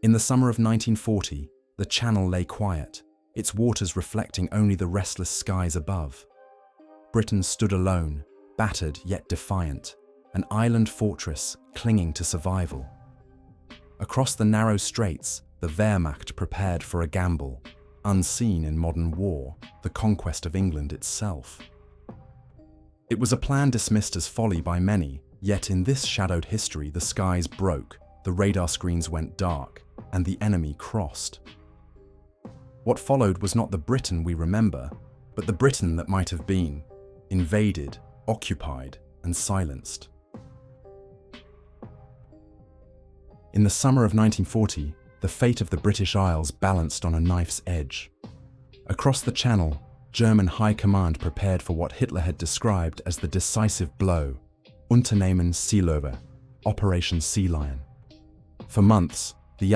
In the summer of 1940, the Channel lay quiet, its waters reflecting only the restless skies above. Britain stood alone, battered yet defiant, an island fortress clinging to survival. Across the narrow straits, the Wehrmacht prepared for a gamble, unseen in modern war, the conquest of England itself. It was a plan dismissed as folly by many, yet in this shadowed history the skies broke, the radar screens went dark, and the enemy crossed. What followed was not the Britain we remember, but the Britain that might have been, invaded, occupied, and silenced. In the summer of 1940, the fate of the British Isles balanced on a knife's edge. Across the Channel, German High Command prepared for what Hitler had described as the decisive blow, Unternehmen Seelöwe, Operation Sea Lion. For months, the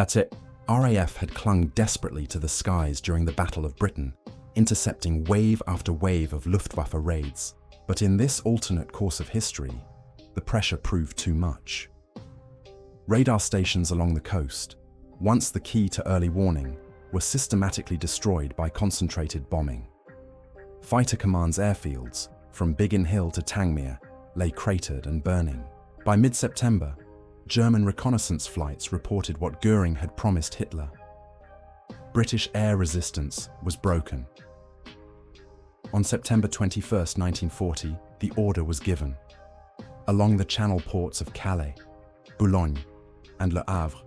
RAF had clung desperately to the skies during the Battle of Britain, intercepting wave after wave of Luftwaffe raids. But in this alternate course of history, the pressure proved too much. Radar stations along the coast, once the key to early warning, were systematically destroyed by concentrated bombing. Fighter Command's airfields, from Biggin Hill to Tangmere, lay cratered and burning. By mid-September, German reconnaissance flights reported what Göring had promised Hitler. British air resistance was broken. On September 21, 1940, the order was given. Along the Channel ports of Calais, Boulogne, and Le Havre,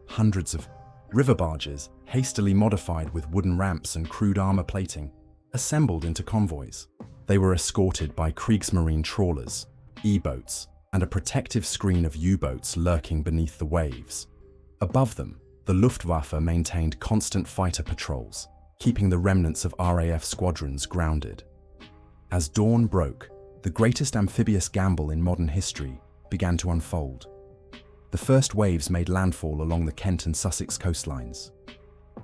hundreds of river barges, hastily modified with wooden ramps and crude armor plating, assembled into convoys. They were escorted by Kriegsmarine trawlers, E-boats, and a protective screen of U-boats lurking beneath the waves. Above them, the Luftwaffe maintained constant fighter patrols, keeping the remnants of RAF squadrons grounded. As dawn broke, the greatest amphibious gamble in modern history began to unfold. The first waves made landfall along the Kent and Sussex coastlines.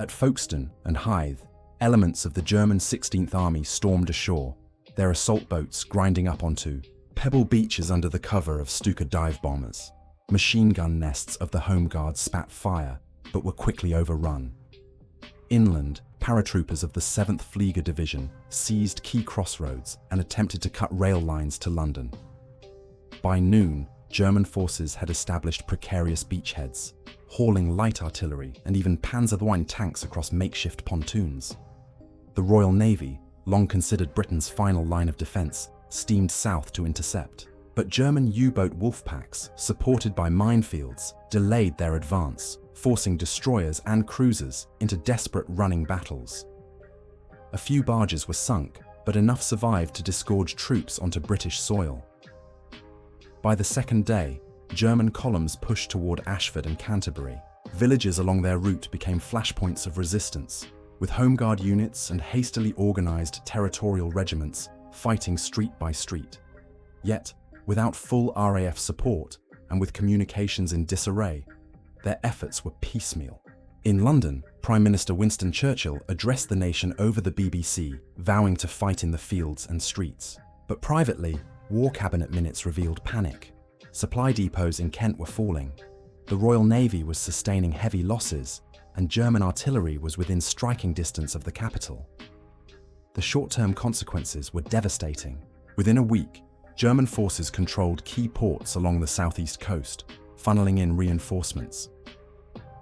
At Folkestone and Hythe, elements of the German 16th Army stormed ashore, their assault boats grinding up onto pebble beaches under the cover of Stuka dive bombers. Machine gun nests of the Home Guard spat fire, but were quickly overrun. Inland, paratroopers of the 7th Flieger Division seized key crossroads and attempted to cut rail lines to London. By noon, German forces had established precarious beachheads, hauling light artillery and even Panzer I tanks across makeshift pontoons. The Royal Navy, long considered Britain's final line of defence, steamed south to intercept. But German U-boat wolfpacks, supported by minefields, delayed their advance, forcing destroyers and cruisers into desperate running battles. A few barges were sunk, but enough survived to disgorge troops onto British soil. By the second day, German columns pushed toward Ashford and Canterbury. Villages along their route became flashpoints of resistance, with Home Guard units and hastily organised territorial regiments fighting street by street. Yet, without full RAF support and with communications in disarray, their efforts were piecemeal. In London, Prime Minister Winston Churchill addressed the nation over the BBC, vowing to fight in the fields and streets. But privately, War Cabinet minutes revealed panic. Supply depots in Kent were falling. The Royal Navy was sustaining heavy losses, and German artillery was within striking distance of the capital. The short-term consequences were devastating. Within a week, German forces controlled key ports along the southeast coast, funneling in reinforcements.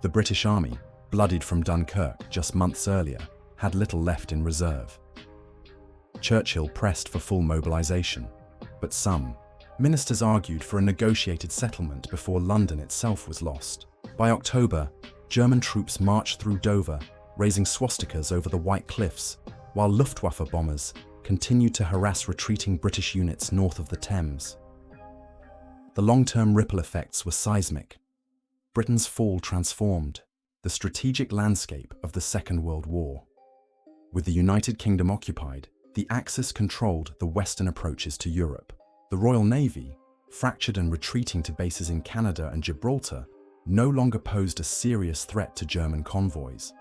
The British Army, bloodied from Dunkirk just months earlier, had little left in reserve. Churchill pressed for full mobilisation, but some ministers argued for a negotiated settlement before London itself was lost. By October, German troops marched through Dover, raising swastikas over the White Cliffs, while Luftwaffe bombers continued to harass retreating British units north of the Thames. The long-term ripple effects were seismic. Britain's fall transformed the strategic landscape of the Second World War. With the United Kingdom occupied, the Axis controlled the western approaches to Europe. The Royal Navy, fractured and retreating to bases in Canada and Gibraltar, no longer posed a serious threat to German convoys.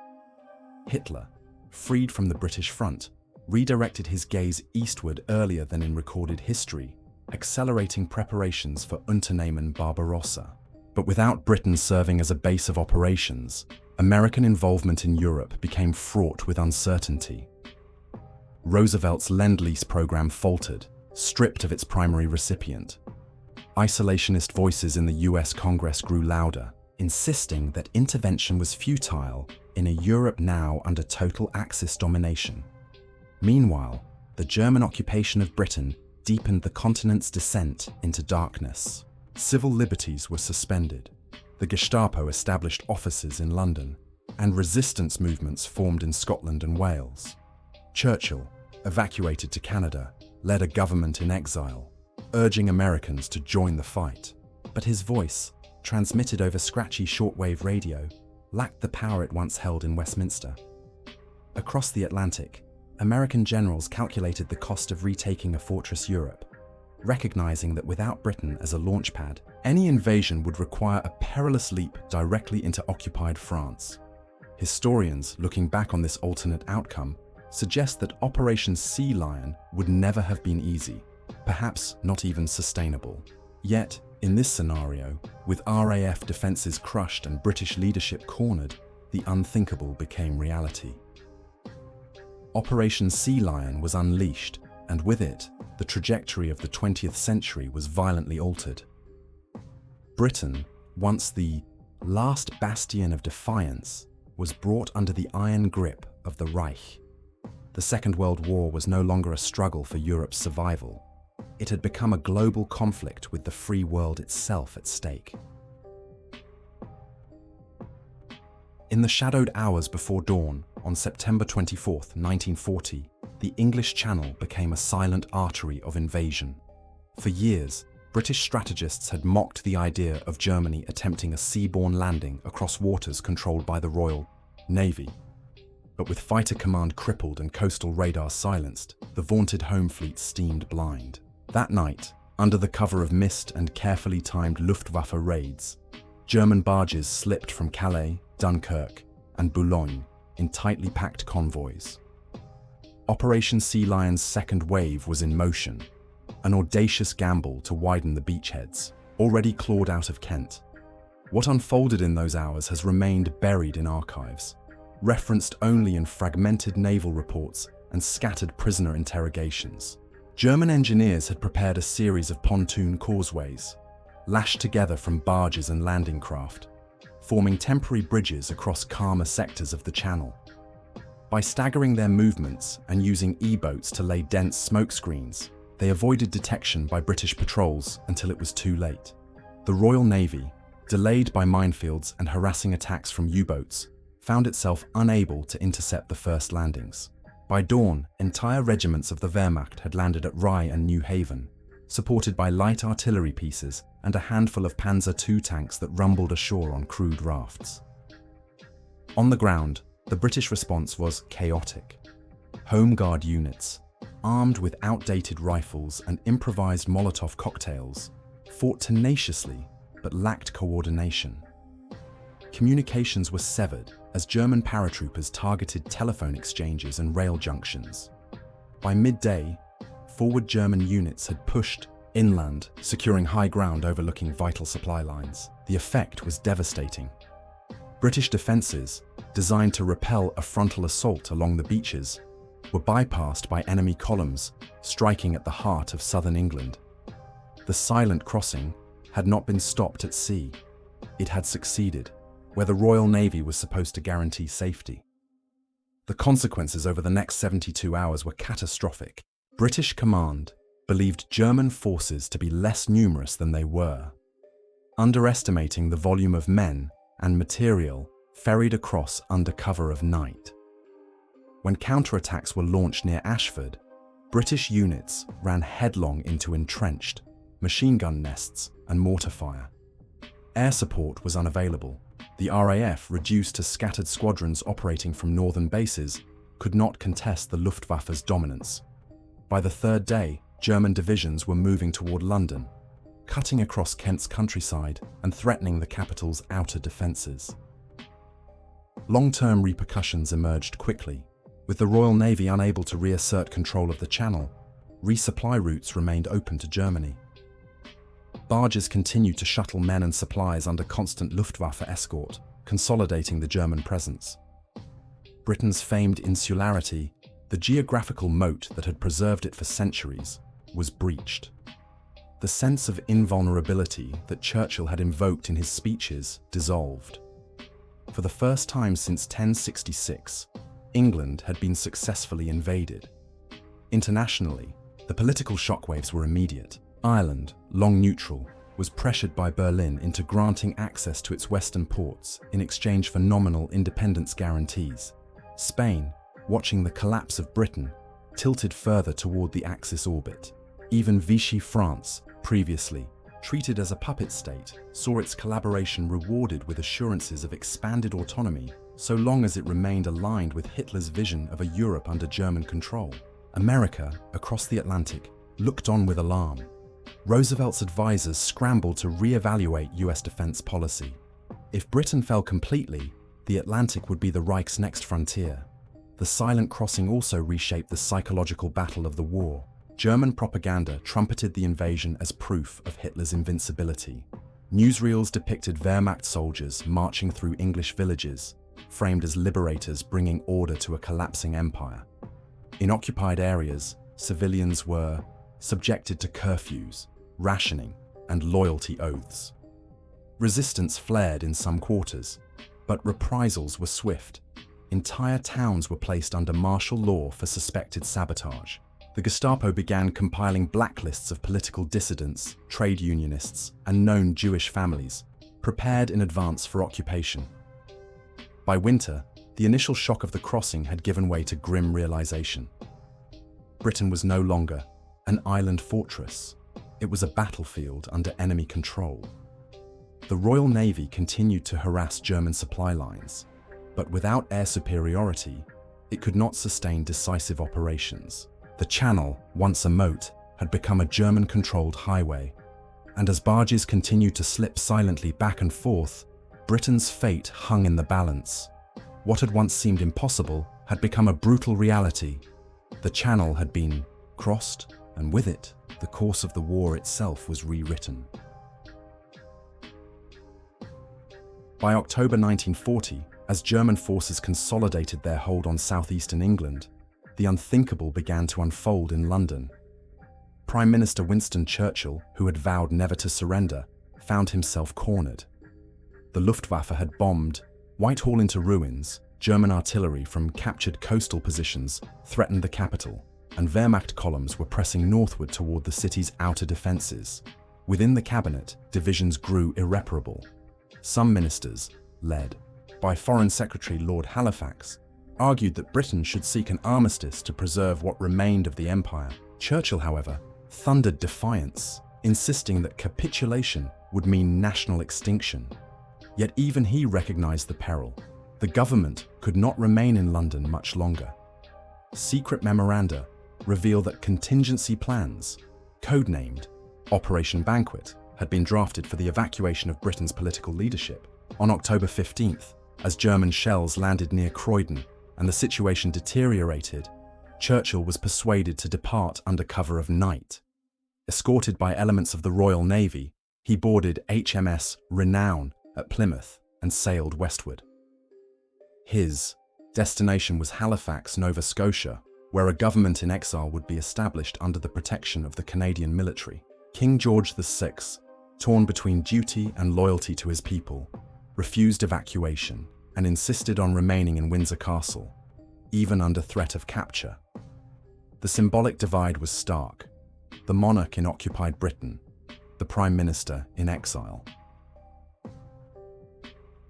Hitler, freed from the British front, redirected his gaze eastward earlier than in recorded history, accelerating preparations for Unternehmen Barbarossa. But without Britain serving as a base of operations, American involvement in Europe became fraught with uncertainty. Roosevelt's Lend-Lease program faltered, stripped of its primary recipient. Isolationist voices in the US Congress grew louder, insisting that intervention was futile in a Europe now under total Axis domination. Meanwhile, the German occupation of Britain deepened the continent's descent into darkness. Civil liberties were suspended. The Gestapo established offices in London, and resistance movements formed in Scotland and Wales. Churchill, evacuated to Canada, led a government in exile, urging Americans to join the fight. But his voice, transmitted over scratchy shortwave radio, lacked the power it once held in Westminster. Across the Atlantic, American generals calculated the cost of retaking a fortress Europe, recognizing that without Britain as a launchpad, any invasion would require a perilous leap directly into occupied France. Historians, looking back on this alternate outcome, suggest that Operation Sea Lion would never have been easy, perhaps not even sustainable. Yet, in this scenario, with RAF defences crushed and British leadership cornered, the unthinkable became reality. Operation Sea Lion was unleashed, and with it, the trajectory of the 20th century was violently altered. Britain, once the last bastion of defiance, was brought under the iron grip of the Reich. The Second World War was no longer a struggle for Europe's survival. It had become a global conflict with the free world itself at stake. In the shadowed hours before dawn, on September 24, 1940, the English Channel became a silent artery of invasion. For years, British strategists had mocked the idea of Germany attempting a seaborne landing across waters controlled by the Royal Navy. But with fighter command crippled and coastal radar silenced, the vaunted home fleet steamed blind. That night, under the cover of mist and carefully timed Luftwaffe raids, German barges slipped from Calais, Dunkirk, and Boulogne in tightly packed convoys. Operation Sea Lion's second wave was in motion, an audacious gamble to widen the beachheads, already clawed out of Kent. What unfolded in those hours has remained buried in archives, referenced only in fragmented naval reports and scattered prisoner interrogations. German engineers had prepared a series of pontoon causeways, lashed together from barges and landing craft, forming temporary bridges across calmer sectors of the channel. By staggering their movements and using E-boats to lay dense smoke screens, they avoided detection by British patrols until it was too late. The Royal Navy, delayed by minefields and harassing attacks from U-boats, found itself unable to intercept the first landings. By dawn, entire regiments of the Wehrmacht had landed at Rye and New Haven, supported by light artillery pieces and a handful of Panzer II tanks that rumbled ashore on crude rafts. On the ground, the British response was chaotic. Home Guard units, armed with outdated rifles and improvised Molotov cocktails, fought tenaciously but lacked coordination. Communications were severed as German paratroopers targeted telephone exchanges and rail junctions. By midday, forward German units had pushed inland, securing high ground overlooking vital supply lines. The effect was devastating. British defences, designed to repel a frontal assault along the beaches, were bypassed by enemy columns striking at the heart of southern England. The silent crossing had not been stopped at sea. It had succeeded, where the Royal Navy was supposed to guarantee safety. The consequences over the next 72 hours were catastrophic. British command believed German forces to be less numerous than they were, underestimating the volume of men and material ferried across under cover of night. When counterattacks were launched near Ashford, British units ran headlong into entrenched machine gun nests and mortar fire. Air support was unavailable. The RAF, reduced to scattered squadrons operating from northern bases, could not contest the Luftwaffe's dominance. By the third day, German divisions were moving toward London, cutting across Kent's countryside and threatening the capital's outer defences. Long-term repercussions emerged quickly. With the Royal Navy unable to reassert control of the Channel, resupply routes remained open to Germany. Barges continued to shuttle men and supplies under constant Luftwaffe escort, consolidating the German presence. Britain's famed insularity, the geographical moat that had preserved it for centuries, was breached. The sense of invulnerability that Churchill had invoked in his speeches dissolved. For the first time since 1066, England had been successfully invaded. Internationally, the political shockwaves were immediate. Ireland, long neutral, was pressured by Berlin into granting access to its western ports in exchange for nominal independence guarantees. Spain, watching the collapse of Britain, tilted further toward the Axis orbit. Even Vichy France, previously treated as a puppet state, saw its collaboration rewarded with assurances of expanded autonomy so long as it remained aligned with Hitler's vision of a Europe under German control. America, across the Atlantic, looked on with alarm. Roosevelt's advisors scrambled to re-evaluate US defense policy. If Britain fell completely, the Atlantic would be the Reich's next frontier. The silent crossing also reshaped the psychological battle of the war. German propaganda trumpeted the invasion as proof of Hitler's invincibility. Newsreels depicted Wehrmacht soldiers marching through English villages, framed as liberators bringing order to a collapsing empire. In occupied areas, civilians were subjected to curfews, rationing, and loyalty oaths. Resistance flared in some quarters, but reprisals were swift. Entire towns were placed under martial law for suspected sabotage. The Gestapo began compiling blacklists of political dissidents, trade unionists, and known Jewish families, prepared in advance for occupation. By winter, the initial shock of the crossing had given way to grim realization. Britain was no longer an island fortress. It was a battlefield under enemy control. The Royal Navy continued to harass German supply lines, but without air superiority, it could not sustain decisive operations. The Channel, once a moat, had become a German-controlled highway, and as barges continued to slip silently back and forth, Britain's fate hung in the balance. What had once seemed impossible had become a brutal reality. The Channel had been crossed, and with it, the course of the war itself was rewritten. By October 1940, as German forces consolidated their hold on southeastern England, the unthinkable began to unfold in London. Prime Minister Winston Churchill, who had vowed never to surrender, found himself cornered. The Luftwaffe had bombed Whitehall into ruins, German artillery from captured coastal positions threatened the capital, and Wehrmacht columns were pressing northward toward the city's outer defenses. Within the cabinet, divisions grew irreparable. Some ministers, led by Foreign Secretary Lord Halifax, argued that Britain should seek an armistice to preserve what remained of the empire. Churchill, however, thundered defiance, insisting that capitulation would mean national extinction. Yet even he recognized the peril. The government could not remain in London much longer. Secret memoranda reveal that contingency plans, codenamed Operation Banquet, had been drafted for the evacuation of Britain's political leadership. On October 15th, as German shells landed near Croydon and the situation deteriorated, Churchill was persuaded to depart under cover of night. Escorted by elements of the Royal Navy, he boarded HMS Renown at Plymouth and sailed westward. His destination was Halifax, Nova Scotia, where a government in exile would be established under the protection of the Canadian military. King George VI, torn between duty and loyalty to his people, refused evacuation and insisted on remaining in Windsor Castle, even under threat of capture. The symbolic divide was stark: the monarch in occupied Britain, the Prime Minister in exile.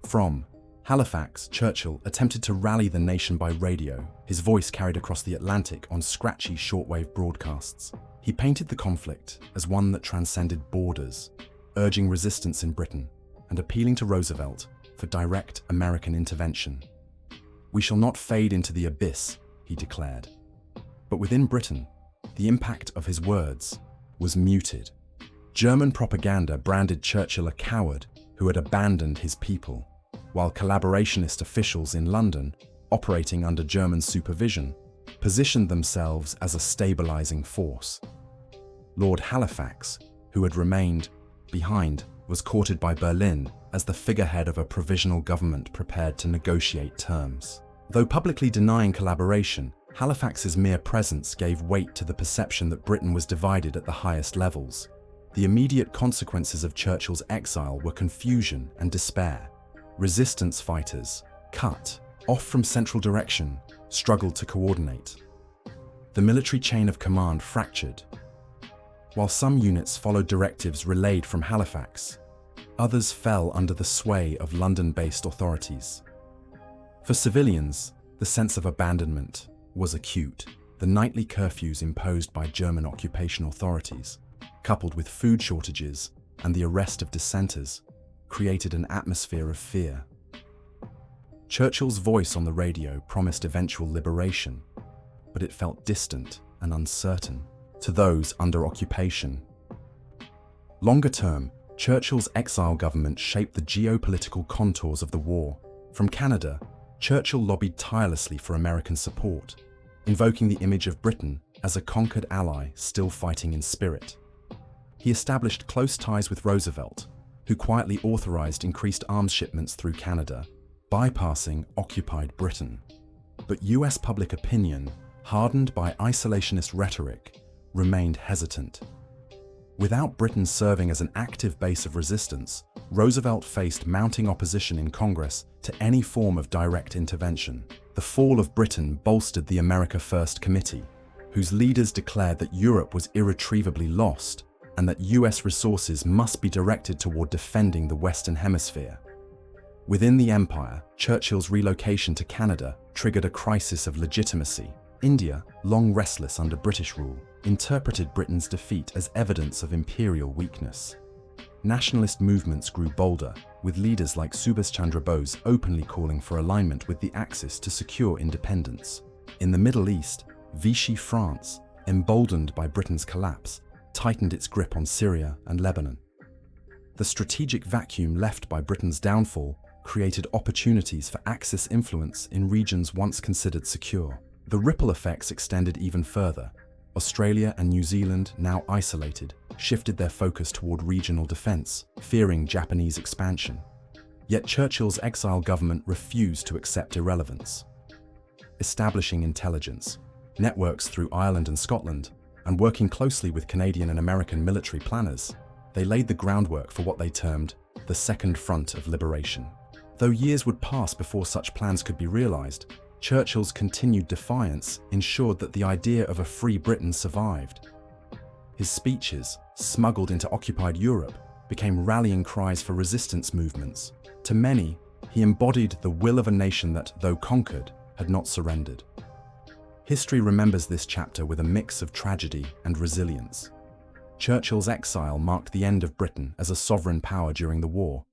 From Halifax, Churchill attempted to rally the nation by radio, his voice carried across the Atlantic on scratchy shortwave broadcasts. He painted the conflict as one that transcended borders, urging resistance in Britain and appealing to Roosevelt for direct American intervention. "We shall not fade into the abyss," he declared. But within Britain, the impact of his words was muted. German propaganda branded Churchill a coward who had abandoned his people, while collaborationist officials in London, operating under German supervision, positioned themselves as a stabilizing force. Lord Halifax, who had remained behind, was courted by Berlin as the figurehead of a provisional government prepared to negotiate terms. Though publicly denying collaboration, Halifax's mere presence gave weight to the perception that Britain was divided at the highest levels. The immediate consequences of Churchill's exile were confusion and despair. Resistance fighters, cut off from central direction, struggled to coordinate. The military chain of command fractured. While some units followed directives relayed from Halifax, others fell under the sway of London-based authorities. For civilians, the sense of abandonment was acute. The nightly curfews imposed by German occupation authorities, coupled with food shortages and the arrest of dissenters, created an atmosphere of fear. Churchill's voice on the radio promised eventual liberation, but it felt distant and uncertain to those under occupation. Longer term, Churchill's exile government shaped the geopolitical contours of the war. From Canada, Churchill lobbied tirelessly for American support, invoking the image of Britain as a conquered ally still fighting in spirit. He established close ties with Roosevelt, who quietly authorized increased arms shipments through Canada, bypassing occupied Britain. But US public opinion, hardened by isolationist rhetoric, remained hesitant. Without Britain serving as an active base of resistance, Roosevelt faced mounting opposition in Congress to any form of direct intervention. The fall of Britain bolstered the America First Committee, whose leaders declared that Europe was irretrievably lost and that US resources must be directed toward defending the Western Hemisphere. Within the empire, Churchill's relocation to Canada triggered a crisis of legitimacy. India, long restless under British rule, interpreted Britain's defeat as evidence of imperial weakness. Nationalist movements grew bolder, with leaders like Subhas Chandra Bose openly calling for alignment with the Axis to secure independence. In the Middle East, Vichy France, emboldened by Britain's collapse, tightened its grip on Syria and Lebanon. The strategic vacuum left by Britain's downfall created opportunities for Axis influence in regions once considered secure. The ripple effects extended even further. Australia and New Zealand, now isolated, shifted their focus toward regional defense, fearing Japanese expansion. Yet Churchill's exile government refused to accept irrelevance. Establishing intelligence networks through Ireland and Scotland, and working closely with Canadian and American military planners, they laid the groundwork for what they termed the Second Front of Liberation. Though years would pass before such plans could be realized, Churchill's continued defiance ensured that the idea of a free Britain survived. His speeches, smuggled into occupied Europe, became rallying cries for resistance movements. To many, he embodied the will of a nation that, though conquered, had not surrendered. History remembers this chapter with a mix of tragedy and resilience. Churchill's exile marked the end of Britain as a sovereign power during the war,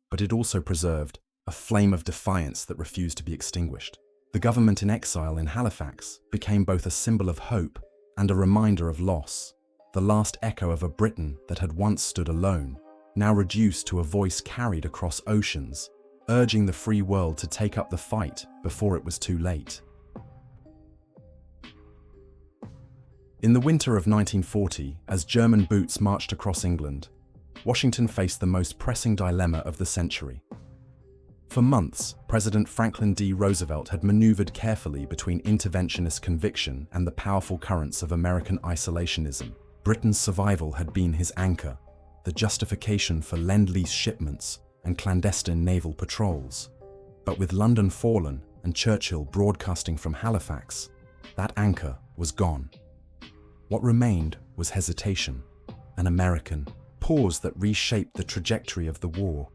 but it also preserved a flame of defiance that refused to be extinguished. The government in exile in Halifax became both a symbol of hope and a reminder of loss, the last echo of a Britain that had once stood alone, now reduced to a voice carried across oceans, urging the free world to take up the fight before it was too late. In the winter of 1940, as German boots marched across England, Washington faced the most pressing dilemma of the century. For months, President Franklin D. Roosevelt had maneuvered carefully between interventionist conviction and the powerful currents of American isolationism. Britain's survival had been his anchor, the justification for Lend-Lease shipments and clandestine naval patrols. But with London fallen and Churchill broadcasting from Halifax, that anchor was gone. What remained was hesitation, an American pause that reshaped the trajectory of the war.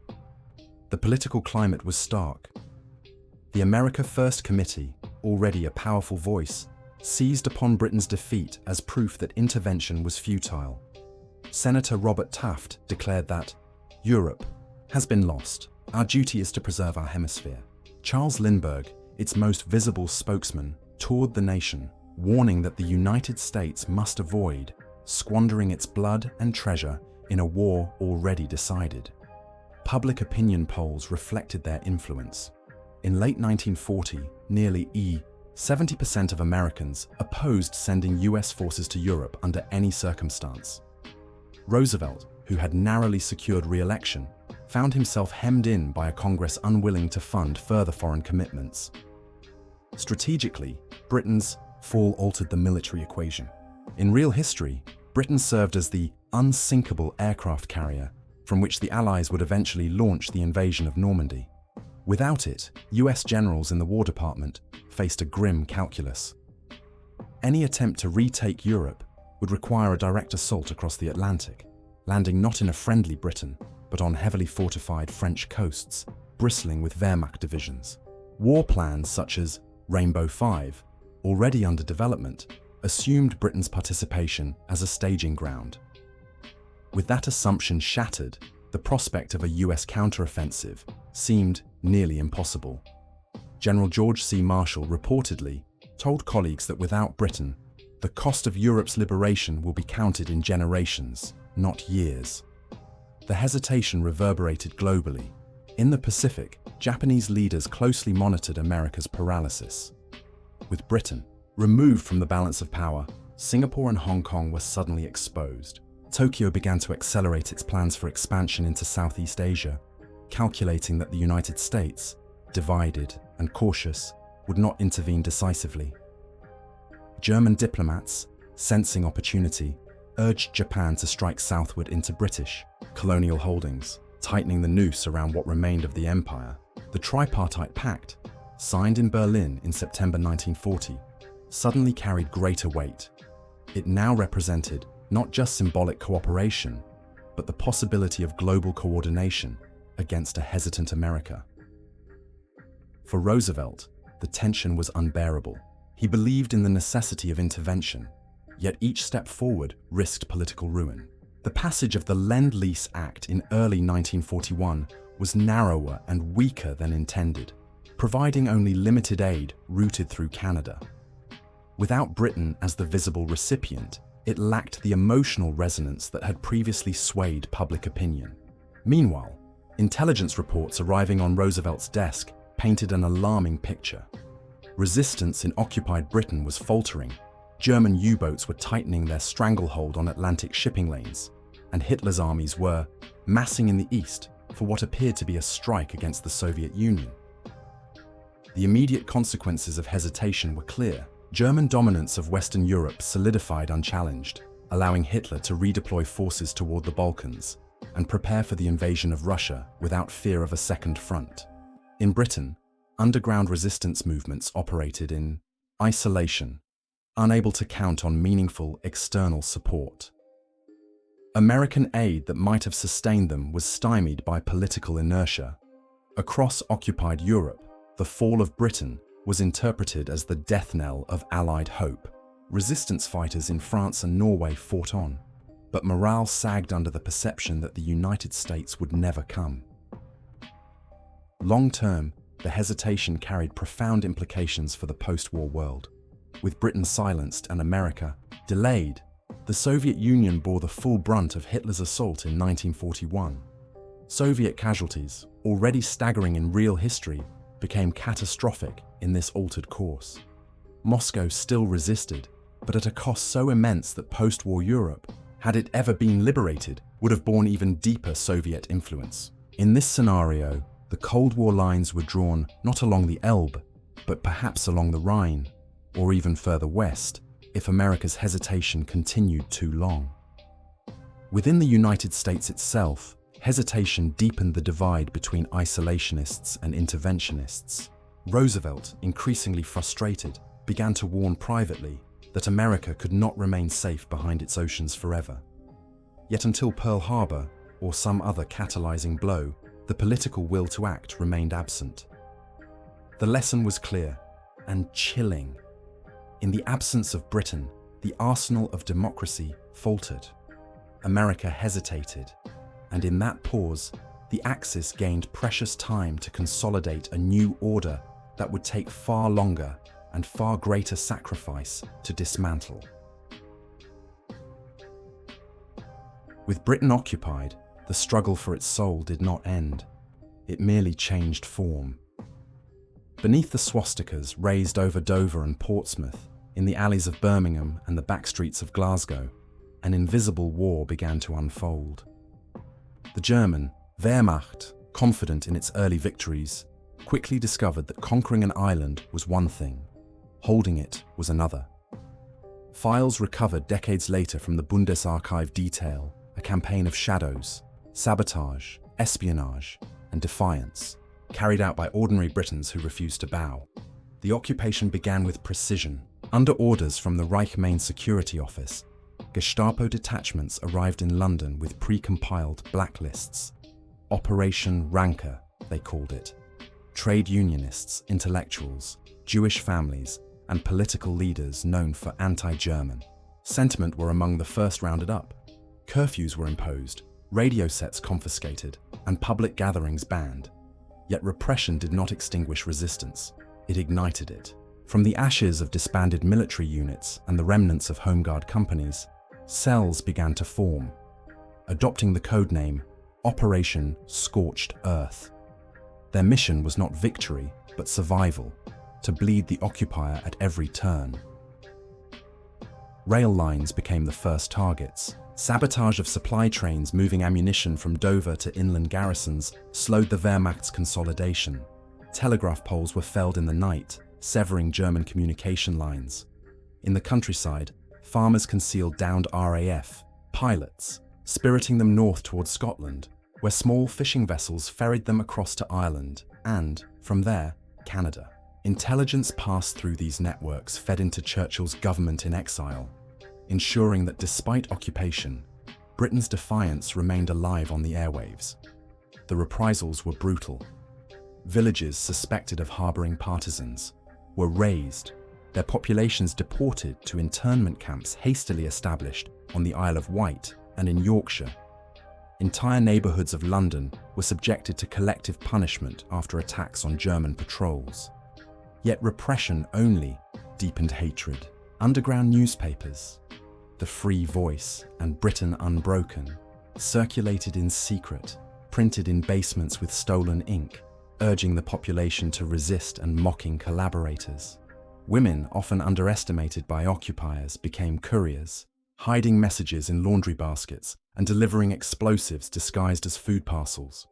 The political climate was stark. The America First Committee, already a powerful voice, seized upon Britain's defeat as proof that intervention was futile. Senator Robert Taft declared that, "Europe has been lost. Our duty is to preserve our hemisphere." Charles Lindbergh, its most visible spokesman, toured the nation, warning that the United States must avoid squandering its blood and treasure in a war already decided. Public opinion polls reflected their influence. In late 1940, nearly 70% of Americans opposed sending US forces to Europe under any circumstance. Roosevelt, who had narrowly secured re-election, found himself hemmed in by a Congress unwilling to fund further foreign commitments. Strategically, Britain's fall altered the military equation. In real history, Britain served as the unsinkable aircraft carrier from which the Allies would eventually launch the invasion of Normandy. Without it, US generals in the War Department faced a grim calculus. Any attempt to retake Europe would require a direct assault across the Atlantic, landing not in a friendly Britain, but on heavily fortified French coasts, bristling with Wehrmacht divisions. War plans such as Rainbow Five, already under development, assumed Britain's participation as a staging ground. With that assumption shattered, the prospect of a US counteroffensive seemed nearly impossible. General George C. Marshall reportedly told colleagues that without Britain, the cost of Europe's liberation will be counted in generations, not years. The hesitation reverberated globally. In the Pacific, Japanese leaders closely monitored America's paralysis. With Britain removed from the balance of power, Singapore and Hong Kong were suddenly exposed. Tokyo began to accelerate its plans for expansion into Southeast Asia, calculating that the United States, divided and cautious, would not intervene decisively. German diplomats, sensing opportunity, urged Japan to strike southward into British colonial holdings, tightening the noose around what remained of the empire. The Tripartite Pact, signed in Berlin in September 1940, suddenly carried greater weight. It now represented not just symbolic cooperation, but the possibility of global coordination against a hesitant America. For Roosevelt, the tension was unbearable. He believed in the necessity of intervention, yet each step forward risked political ruin. The passage of the Lend-Lease Act in early 1941 was narrower and weaker than intended, providing only limited aid routed through Canada. Without Britain as the visible recipient, it lacked the emotional resonance that had previously swayed public opinion. Meanwhile, intelligence reports arriving on Roosevelt's desk painted an alarming picture. Resistance in occupied Britain was faltering. German U-boats were tightening their stranglehold on Atlantic shipping lanes, and Hitler's armies were massing in the east for what appeared to be a strike against the Soviet Union. The immediate consequences of hesitation were clear. German dominance of Western Europe solidified unchallenged, allowing Hitler to redeploy forces toward the Balkans and prepare for the invasion of Russia without fear of a second front. In Britain, underground resistance movements operated in isolation, unable to count on meaningful external support. American aid that might have sustained them was stymied by political inertia. Across occupied Europe, the fall of Britain was interpreted as the death knell of Allied hope. Resistance fighters in France and Norway fought on, but morale sagged under the perception that the United States would never come. Long-term, the hesitation carried profound implications for the post-war world. With Britain silenced and America delayed, the Soviet Union bore the full brunt of Hitler's assault in 1941. Soviet casualties, already staggering in real history, became catastrophic in this altered course. Moscow still resisted, but at a cost so immense that post-war Europe, had it ever been liberated, would have borne even deeper Soviet influence. In this scenario, the Cold War lines were drawn not along the Elbe, but perhaps along the Rhine, or even further west, if America's hesitation continued too long. Within the United States itself, hesitation deepened the divide between isolationists and interventionists. Roosevelt, increasingly frustrated, began to warn privately that America could not remain safe behind its oceans forever. Yet until Pearl Harbor, or some other catalyzing blow, the political will to act remained absent. The lesson was clear and chilling. In the absence of Britain, the arsenal of democracy faltered. America hesitated, and in that pause, the Axis gained precious time to consolidate a new order that would take far longer and far greater sacrifice to dismantle. With Britain occupied, the struggle for its soul did not end. It merely changed form. Beneath the swastikas raised over Dover and Portsmouth, in the alleys of Birmingham and the back streets of Glasgow, an invisible war began to unfold. The German Wehrmacht, confident in its early victories, quickly discovered that conquering an island was one thing, holding it was another. Files recovered decades later from the Bundesarchiv detail a campaign of shadows, sabotage, espionage, and defiance, carried out by ordinary Britons who refused to bow. The occupation began with precision. Under orders from the Reich Main Security Office, Gestapo detachments arrived in London with pre-compiled blacklists. Operation Rancor, they called it. Trade unionists, intellectuals, Jewish families, and political leaders known for anti-German sentiment were among the first rounded up. Curfews were imposed, radio sets confiscated, and public gatherings banned. Yet repression did not extinguish resistance, it ignited it. From the ashes of disbanded military units and the remnants of Home Guard companies, cells began to form, adopting the codename Operation Scorched Earth. Their mission was not victory, but survival, to bleed the occupier at every turn. Rail lines became the first targets. Sabotage of supply trains moving ammunition from Dover to inland garrisons slowed the Wehrmacht's consolidation. Telegraph poles were felled in the night, severing German communication lines. In the countryside, farmers concealed downed RAF pilots, spiriting them north towards Scotland, where small fishing vessels ferried them across to Ireland and, from there, Canada. Intelligence passed through these networks fed into Churchill's government in exile, ensuring that despite occupation, Britain's defiance remained alive on the airwaves. The reprisals were brutal. Villages suspected of harboring partisans were razed, their populations deported to internment camps hastily established on the Isle of Wight and in Yorkshire. Entire neighbourhoods of London were subjected to collective punishment after attacks on German patrols. Yet repression only deepened hatred. Underground newspapers, The Free Voice and Britain Unbroken, circulated in secret, printed in basements with stolen ink, urging the population to resist and mocking collaborators. Women, often underestimated by occupiers, became couriers, hiding messages in laundry baskets and delivering explosives disguised as food parcels.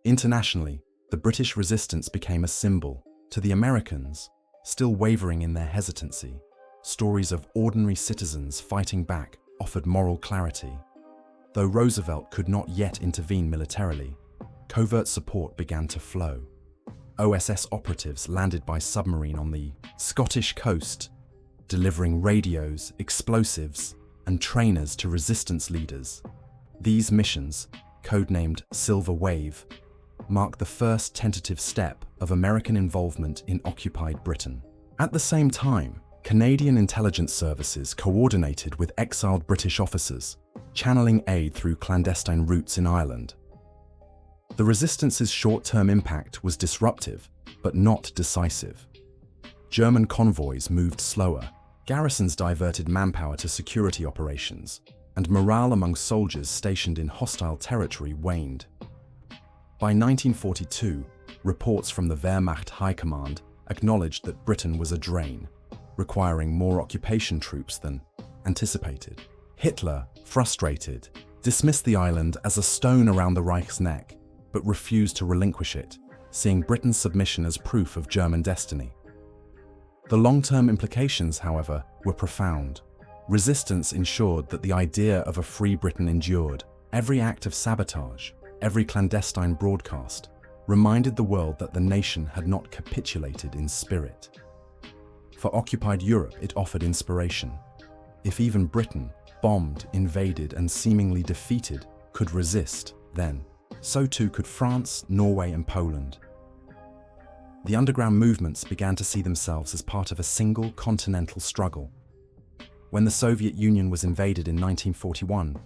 Internationally, the British resistance became a symbol. To the Americans, still wavering in their hesitancy, stories of ordinary citizens fighting back offered moral clarity. Though Roosevelt could not yet intervene militarily, covert support began to flow. OSS operatives landed by submarine on the Scottish coast, delivering radios, explosives, and trainers to resistance leaders. These missions, codenamed Silver Wave, marked the first tentative step of American involvement in occupied Britain. At the same time, Canadian intelligence services coordinated with exiled British officers, channeling aid through clandestine routes in Ireland. The resistance's short-term impact was disruptive, but not decisive. German convoys moved slower, garrisons diverted manpower to security operations, and morale among soldiers stationed in hostile territory waned. By 1942, reports from the Wehrmacht High Command acknowledged that Britain was a drain, requiring more occupation troops than anticipated. Hitler, frustrated, dismissed the island as a stone around the Reich's neck, but refused to relinquish it, seeing Britain's submission as proof of German destiny. The long-term implications, however, were profound. Resistance ensured that the idea of a free Britain endured. Every act of sabotage, every clandestine broadcast, reminded the world that the nation had not capitulated in spirit. For occupied Europe, it offered inspiration. If even Britain, bombed, invaded, and seemingly defeated, could resist, then so too could France, Norway, and Poland. The underground movements began to see themselves as part of a single continental struggle. When the Soviet Union was invaded in 1941,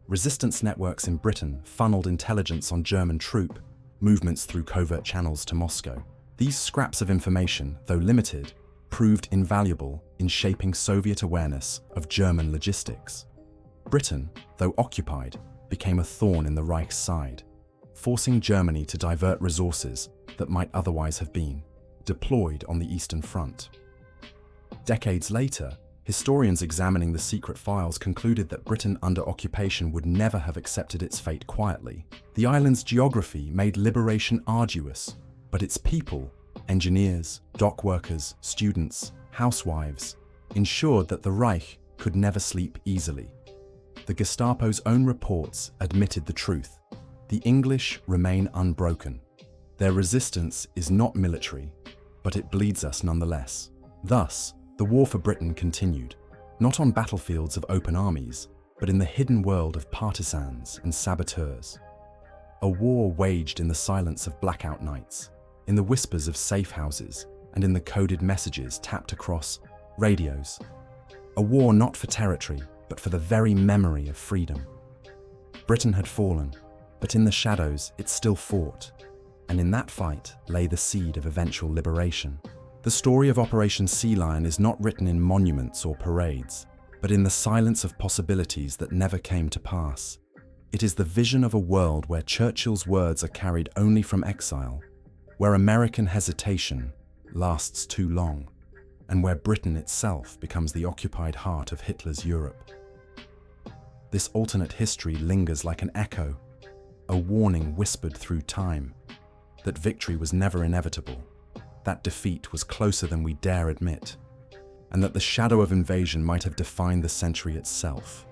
resistance networks in Britain funneled intelligence on German troop movements through covert channels to Moscow. These scraps of information, though limited, proved invaluable in shaping Soviet awareness of German logistics. Britain, though occupied, became a thorn in the Reich's side, forcing Germany to divert resources that might otherwise have been deployed on the Eastern Front. Decades later, Historians examining the secret files concluded that Britain under occupation would never have accepted its fate quietly. The island's geography made liberation arduous, but its people, engineers, dock workers, students, housewives, ensured that the Reich could never sleep easily. The Gestapo's own reports admitted the truth. The English remain unbroken. Their resistance is not military, but it bleeds us nonetheless. Thus, the war for Britain continued, not on battlefields of open armies, but in the hidden world of partisans and saboteurs. A war waged in the silence of blackout nights, in the whispers of safe houses, and in the coded messages tapped across radios. A war not for territory, but for the very memory of freedom. Britain had fallen, but in the shadows it still fought, and in that fight lay the seed of eventual liberation. The story of Operation Sea Lion is not written in monuments or parades, but in the silence of possibilities that never came to pass. It is the vision of a world where Churchill's words are carried only from exile, where American hesitation lasts too long, and where Britain itself becomes the occupied heart of Hitler's Europe. This alternate history lingers like an echo, a warning whispered through time, that victory was never inevitable, that defeat was closer than we dare admit, and that the shadow of invasion might have defined the century itself.